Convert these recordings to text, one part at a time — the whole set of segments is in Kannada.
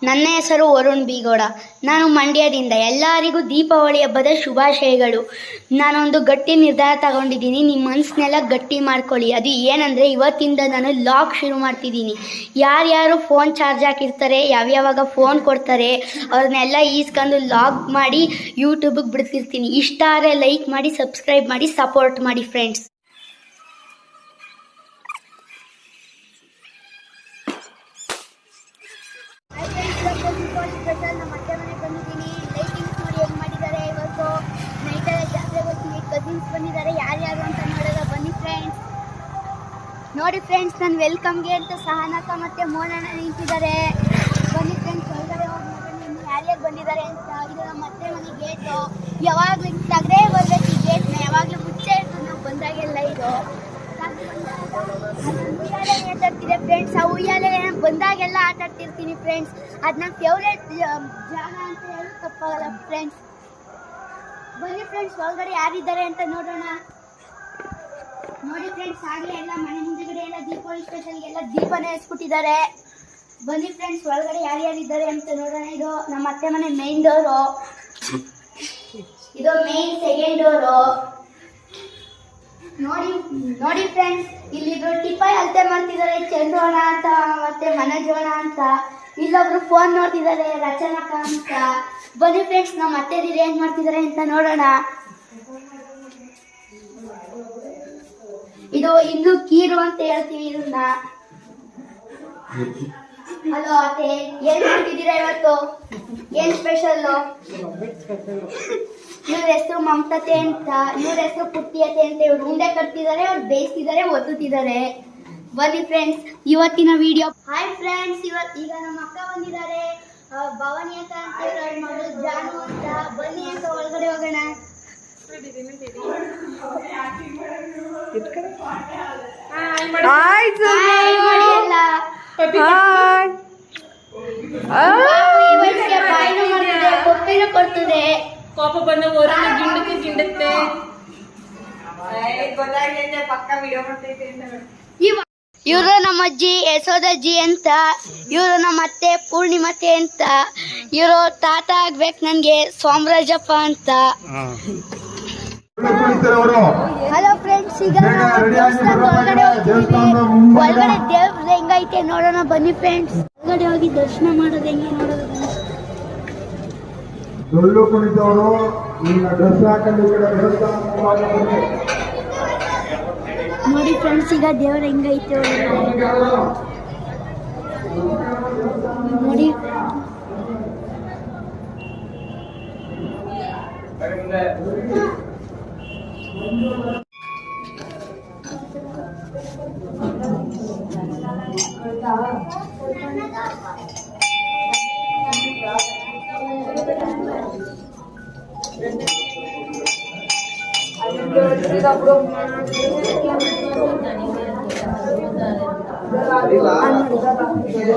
ನನ್ನ ಹೆಸರು ವರುಣ್ ಬಿಗೌಡ. ನಾನು ಮಂಡ್ಯದಿಂದ. ಎಲ್ಲರಿಗೂ ದೀಪಾವಳಿ ಹಬ್ಬದ ಶುಭಾಶಯಗಳು. ನಾನೊಂದು ಗಟ್ಟಿ ನಿರ್ಧಾರ ತಗೊಂಡಿದ್ದೀನಿ. ನಿಮ್ಮ ಮನಸ್ಸನ್ನೆಲ್ಲ ಗಟ್ಟಿ ಮಾಡ್ಕೊಳ್ಳಿ. ಅದು ಏನಂದರೆ, ಇವತ್ತಿಂದ ನಾನು ಲಾಗ್ ಶುರು ಮಾಡ್ತಿದ್ದೀನಿ. ಯಾರ್ಯಾರು ಫೋನ್ ಚಾರ್ಜ್ ಹಾಕಿರ್ತಾರೆ, ಯಾವ್ಯಾವಾಗ ಫೋನ್ ಕೊಡ್ತಾರೆ, ಅವ್ರನ್ನೆಲ್ಲ ಈಸ್ಕೊಂಡು ಲಾಗ್ ಮಾಡಿ ಯೂಟ್ಯೂಬಿಗೆ ಬಿಡ್ತಿರ್ತೀನಿ. ಇಷ್ಟ ಆದರೆ ಲೈಕ್ ಮಾಡಿ, ಸಬ್ಸ್ಕ್ರೈಬ್ ಮಾಡಿ, ಸಪೋರ್ಟ್ ಮಾಡಿ ಫ್ರೆಂಡ್ಸ್. ನಮ್ಮ ಅತ್ತೆ ಮನೆಗೆ ಬಂದಿದ್ದೀನಿ. ಲೈಟಿಂಗ್ಸ್ ನೋಡಿ ಹೆಂಗೆ ಮಾಡಿದ್ದಾರೆ. ಇವತ್ತು ನೈಟಲ್ಲಿ ಜಾತ್ರೆ ಬರ್ತೀನಿ. ಕಸಿನ್ಸ್ ಬಂದಿದ್ದಾರೆ. ಯಾರ್ಯಾರು ಅಂತ ನೋಡೋದ ಬನ್ನಿ ಫ್ರೆಂಡ್ಸ್. ನೋಡಿ ಫ್ರೆಂಡ್ಸ್, ನನ್ನ ವೆಲ್ಕಮ್ಗೆ ಅಂತ ಸಹನಕ ಮತ್ತು ಮೋನಣ್ಣ ನಿಂತಿದ್ದಾರೆ. ಬನ್ನಿ ಫ್ರೆಂಡ್ಸ್, ಹೊರಗಡೆ ಹೋಗಿ ನೋಡೋಣ ಯಾರ್ಯಾರು ಬಂದಿದ್ದಾರೆ ಅಂತ. ಇದು ನಮ್ಮ ಅತ್ತೆ ಮನೆ ಗೇಟು. ಯಾವಾಗಲೂ ತಗಡೆ ಬರಬೇಕು ಈ ಗೇಟ್ನ. ಯಾವಾಗಲೂ ಮುಚ್ಚೆ ಇರ್ತದೆ ನಾವು ಬಂದಾಗೆಲ್ಲ. ಇದು ಉಯ್ಯಾಲೆ ಆಟಾಡ್ತಿದೆ ಫ್ರೆಂಡ್ಸ್. ಆ ಉಯ್ಯಾಲೆ ಬಂದಾಗೆಲ್ಲ ಆಟಾಡ್ತಿರ್ತೀನಿ ಫ್ರೆಂಡ್ಸ್. ಅದು ನನ್ನ ಫೇವ್ರೇಟ್ ಜಾಗ ಅಂತ ಹೇಳಿ ತಪ್ಪಾಗಲ್ಲ ಫ್ರೆಂಡ್ಸ್. ಬನ್ನಿ ಫ್ರೆಂಡ್ಸ್, ಒಳಗಡೆ ಯಾರಿದ್ದಾರೆ ಅಂತ ನೋಡೋಣ. ನೋಡಿ ಫ್ರೆಂಡ್ಸ್, ಆಗಲೇ ಎಲ್ಲ ಮನೆ ಮುಂದೆಗಡೆ ಎಲ್ಲ ದೀಪಾವಳಿ ಸ್ಪೆಷಲ್ಗೆಲ್ಲ ದೀಪನೇ ಹಚ್ಬಿಟ್ಟಿದ್ದಾರೆ. ಬನ್ನಿ ಫ್ರೆಂಡ್ಸ್, ಒಳಗಡೆ ಯಾರ್ಯಾರಿದ್ದಾರೆ ಅಂತ ನೋಡೋಣ. ಇದು ನಮ್ಮ ಅತ್ತೆ ಮನೆ ಮೇನ್ ಡೋರು. ಇದು ಮೇನ್ ಸೆಕೆಂಡ್ ಡೋರು. ನೋಡಿ ಫ್ರೆಂಡ್ಸ್, ಇಲ್ಲಿಬ್ರು ಟಿಪಾಯ್ ಅಳತೆ ಮಾಡ್ತಿದ್ದಾರೆ. ಚಂದ್ರೋಣ ಅಂತ ಮತ್ತೆ ಮನಜೋಣ ಅಂತ. ಇಲ್ಲೊಬ್ರು ಫೋನ್ ನೋಡ್ತಿದ್ದಾರೆ, ರಚನಕ ಅಂತ. ಬನ್ನಿ ಫ್ರೆಂಡ್ಸ್, ನಮ್ಮ ಅತ್ತೆದಿರು ಏನ್ ಮಾಡ್ತಿದ್ದಾರೆ ಅಂತ ನೋಡೋಣ. ಇದು ಕೀರು ಅಂತ ಹೇಳ್ತೀವಿ ಇದನ್ನ. ಹಲೋ ಅತ್ತೆ, ಏನ್ ಮಾಡ್ತಿದ್ದೀರಾ ಇವತ್ತು? ಏನ್ ಸ್ಪೆಷಲ್ಲು? ಇವ್ರ ಹೆಸರು ಮಮತತೆ ಅಂತ, ಇವ್ರ ಹೆಸರು ಪುಟ್ಟಿಯತೆ ಅಂತ. ಇವ್ರು ಉಂಡೆ ಕಟ್ತಿದ್ದಾರೆ, ಅವ್ರು ಬೇಯಿಸ್ತಿದ್ದಾರೆ, ಒತ್ತುತ್ತಿದ್ದಾರೆ. ಬನ್ನಿ ಫ್ರೆಂಡ್ಸ್, ಇವತ್ತಿನ ವಿಡಿಯೋ. ಹಾಯ್ ಫ್ರೆಂಡ್ಸ್, ಈಗ ನಮ್ಮ ಅಕ್ಕ ಬಂದಿದ್ದಾರೆ. ಭವಾನಿ ಅಕ್ಕ ಅಂತ, ಅವ್ರ ಮಗಳು ಜಾನು ಅಂತ. ಬನ್ನಿ ಅಂತ ಒಳಗಡೆ ಹೋಗೋಣ. ಕೊಪ್ಪಿನ ಕೊಡ್ತದೆ. ಕೋಪ ಬಂದ ಗಿಂಡಕ್ಕೆ ಇವರು ನಮ್ಮ ಅಜ್ಜಿ ಯಶೋದಜ್ಜಿ ಅಂತ. ಇವರು ನಮ್ಮ ಅತ್ತೆ ಪೂರ್ಣಿಮತೆ ಅಂತ. ಇವರು ತಾತ ಆಗ್ಬೇಕು ನನ್ಗೆ, ಸೋಮರಾಜಪ್ಪ ಅಂತ. ಹಲೋ ಫ್ರೆಂಡ್ಸ್, ಈಗ ಒಳಗಡೆ ಒಳಗಡೆ ದೇವ್ರ ಹೆಂಗೈತೆ ನೋಡೋಣ ಬನ್ನಿ ಫ್ರೆಂಡ್ಸ್. ಒಳಗಡೆ ಹೋಗಿ ದರ್ಶನ ಮಾಡೋದು ಹೆಂಗೆ ನೋಡೋದು. ಡೊಳ್ಳು ಕುಣಿತವರು ಈಗ ಡ್ರೆಸ್ ಹಾಕೊಂಡು ನೋಡಿ ಫ್ರೆಂಡ್ಸ್, ಈಗ ದೇವ್ರ ಹೆಂಗೈತೆ ನೋಡಿ.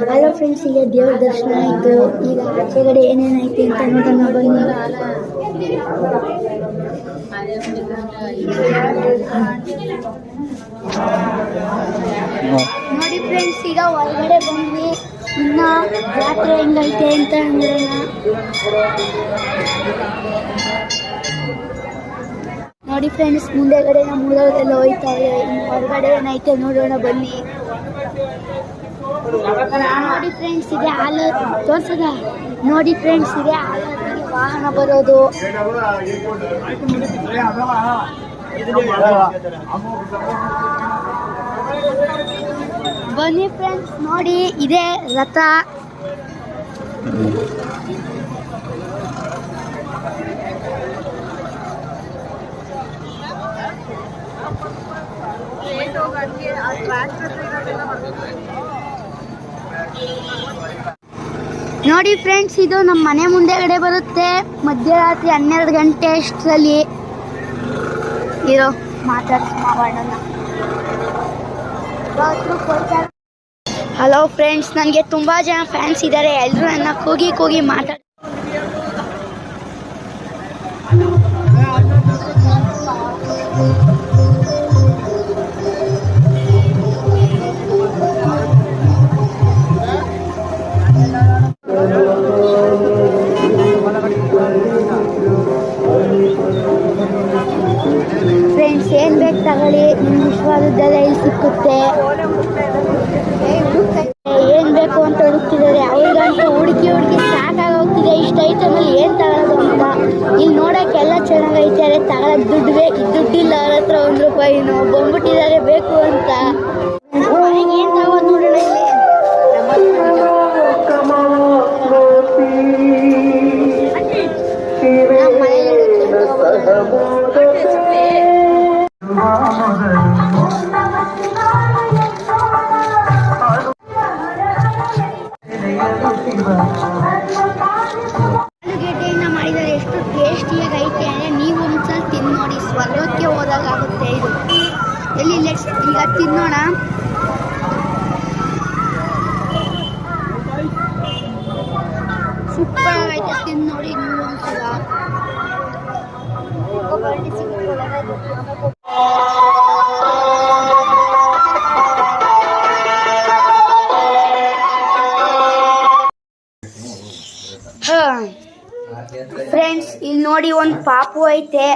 ಹಲೋ ಫ್ರೆಂಡ್ಸ್, ಈಗ ದೇವ್ರ ದರ್ಶನ ಆಯಿತು. ಈಗ ಆಚೆಗಡೆ ಏನೇನೈತೆ ಅಂತ ನೋಡೋಣ ಬನ್ನಿ. ನೋಡಿ ಫ್ರೆಂಡ್ಸ್, ಈಗ ಹೊರಗಡೆ ಬಂದ್ವಿ. ಇನ್ನ ಜಾತ್ರೆ ಹೆಂಗೈತೆ ಅಂತ ನೋಡೋಣ. ನೋಡಿ ಫ್ರೆಂಡ್ಸ್, ಮುಂದೆಗಡೆ ನಮ್ಮ ಊರವರೆಲ್ಲ ಹೋಯ್ತಾವೆ. ಇನ್ನು ಹೊರಗಡೆ ಏನೈತೆ ನೋಡೋಣ ಬನ್ನಿ. ನೋಡಿ ಫ್ರೆಂಡ್ಸ್, ಇದೆ ಹಾಲು ತೋರ್ಸದ. ನೋಡಿ ಫ್ರೆಂಡ್ಸ್, ಇದೆ ಹಾಲು ವಾಹನ ಬರೋದು. ಬನ್ನಿ ಫ್ರೆಂಡ್ಸ್, ನೋಡಿ ಇದೆ ರಥ. ನೋಡಿ ಫ್ರೆಂಡ್ಸ್, ಇದು ನಮ್ಮ ಮನೆ ಮುಂದೆಗಡೆ ಬರುತ್ತೆ. ಮಧ್ಯರಾತ್ರಿ 12 ಗಂಟೆ ಅಷ್ಟರಲ್ಲಿ ಇರೋ ಮಾತಾಡೋಣ. ಹಲೋ ಫ್ರೆಂಡ್ಸ್, ನನಗೆ ತುಂಬ ಜನ ಫ್ಯಾನ್ಸ್ ಇದ್ದಾರೆ. ಎಲ್ಲರೂ ನನ್ನ ಕೂಗಿ ಮಾತಾಡ. ಬೇಕು ಅಂತ ಮನೆಗೆ ಏನ್ ತಗೋದು ನೋಡೋಣ ಇಲ್ಲಿ ನಮ್ಮ ಮನೆಯಲ್ಲಿ ಆಲೂಗೆಡ್ಡೆಯಿಂದ ಮಾಡಿದರೆ ಎಷ್ಟು ಟೇಸ್ಟಿಯಾಗಿ ಐತೆ ಅಂದರೆ ನೀವು ಒಂದ್ಸಲ ತಿಂದು ನೋಡಿ, ಸ್ವರ್ಗಕ್ಕೆ ಹೋದಾಗುತ್ತೆ ಇದು. ಎಲ್ಲಿ ಈಗ ತಿನ್ನೋಣ. ಸೂಪರ್ ಆಗೈತೆ, ತಿಂದು ನೋಡಿ ನೀವು ಒಂದ್ಸಲ. ಫ್ರೆಂಡ್ಸ್ ಇಲ್ಲಿ ನೋಡಿ ಒಂದು ಪಾಪು ಐತೆ.